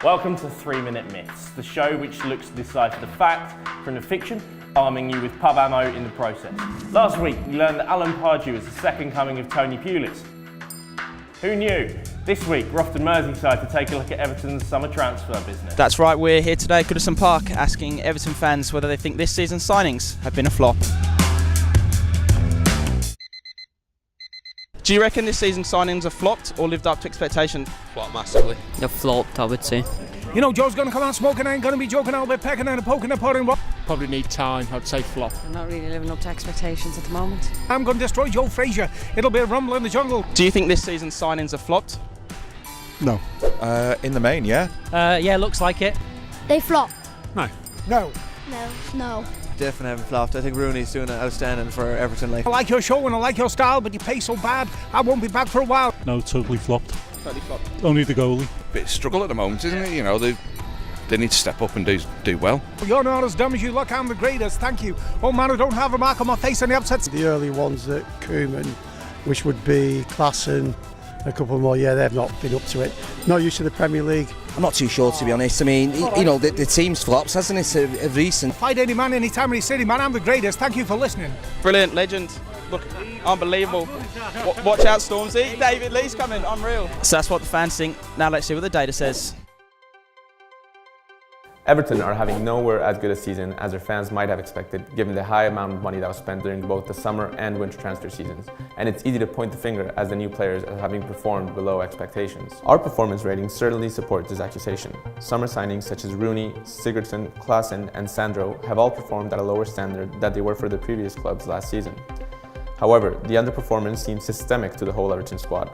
Welcome to 3 Minute Myths, the show which looks to decipher the fact from the fiction, arming you with pub ammo in the process. Last week, we learned that Alan Pardew is the second coming of Tony Pulis. Who knew? This week, we're off to Merseyside to take a look at Everton's summer transfer business. That's right, we're here today at Goodison Park asking Everton fans whether they think this season's signings have been a flop. Do you reckon this season's signings have flopped or lived up to expectations? Flopped massively. They've flopped, I would say. You know, Joe's going to come out smoking, ain't going to be joking out about pecking and poking and pudding. Probably need time, I'd say flop. I'm not really living up to expectations at the moment. I'm going to destroy Joe Frazier. It'll be a rumble in the jungle. Do you think this season's signings have flopped? No. In the main, yeah. Yeah, looks like it. They flopped. No. No. Definitely haven't flopped. I think Rooney's doing it outstanding for Everton. I like your show and I like your style, but you pay so bad, I won't be back for a while. No, totally flopped. Totally flopped. Only the goalie. Bit of struggle at the moment, isn't it? You know, they need to step up and do well. You're not as dumb as you look. I'm the greatest. Thank you. Oh man, I don't have a mark on my face on the upsets. The early ones at Koeman, which would be Klassen, a couple more, they've not been up to it. Not used to the Premier League. I'm not too sure, to be honest. I mean, you know, the team's flops, hasn't it? A recent. Fight any man, any time, any city, man. I'm the greatest. Thank you for listening. Brilliant, legend. Look, unbelievable. Watch out, Stormzy. David Lee's coming, unreal. So that's what the fans think. Now let's see what the data says. Everton are having nowhere as good a season as their fans might have expected, given the high amount of money that was spent during both the summer and winter transfer seasons, and it's easy to point the finger as the new players as having performed below expectations. Our performance ratings certainly support this accusation. Summer signings such as Rooney, Sigurdsson, Klassen and Sandro have all performed at a lower standard than they were for their previous clubs last season. However, the underperformance seems systemic to the whole Everton squad.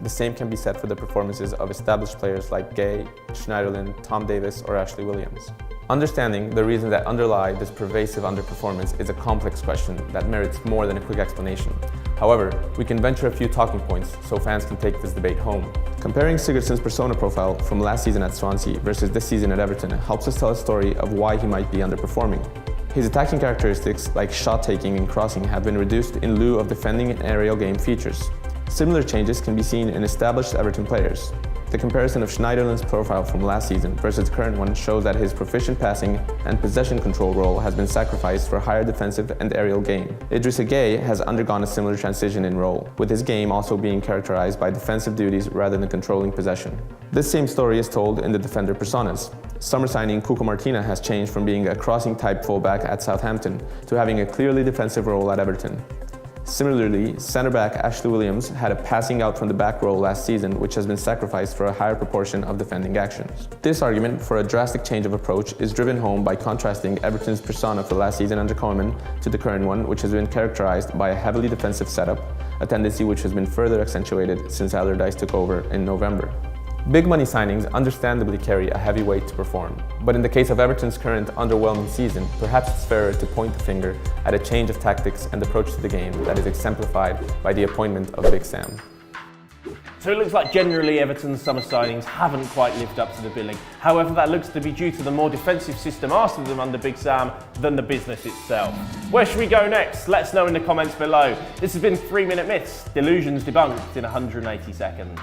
The same can be said for the performances of established players like Gay, Schneiderlin, Tom Davis or Ashley Williams. Understanding the reasons that underlie this pervasive underperformance is a complex question that merits more than a quick explanation. However, we can venture a few talking points so fans can take this debate home. Comparing Sigurdsson's persona profile from last season at Swansea versus this season at Everton helps us tell a story of why he might be underperforming. His attacking characteristics like shot taking and crossing have been reduced in lieu of defending and aerial game features. Similar changes can be seen in established Everton players. The comparison of Schneiderlin's profile from last season versus the current one shows that his proficient passing and possession control role has been sacrificed for higher defensive and aerial game. Idrissa Gueye has undergone a similar transition in role, with his game also being characterized by defensive duties rather than controlling possession. This same story is told in the defender personas. Summer signing Cuco Martina has changed from being a crossing type fullback at Southampton to having a clearly defensive role at Everton. Similarly, centre-back Ashley Williams had a passing out from the back role last season, which has been sacrificed for a higher proportion of defending actions. This argument for a drastic change of approach is driven home by contrasting Everton's persona for last season under Koeman to the current one, which has been characterized by a heavily defensive setup, a tendency which has been further accentuated since Allardyce took over in November. Big money signings understandably carry a heavy weight to perform, but in the case of Everton's current underwhelming season, perhaps it's fairer to point the finger at a change of tactics and approach to the game that is exemplified by the appointment of Big Sam. So it looks like generally Everton's summer signings haven't quite lived up to the billing. However, that looks to be due to the more defensive system asked of them under Big Sam than the business itself. Where should we go next? Let us know in the comments below. This has been 3 Minute Myths, delusions debunked in 180 seconds.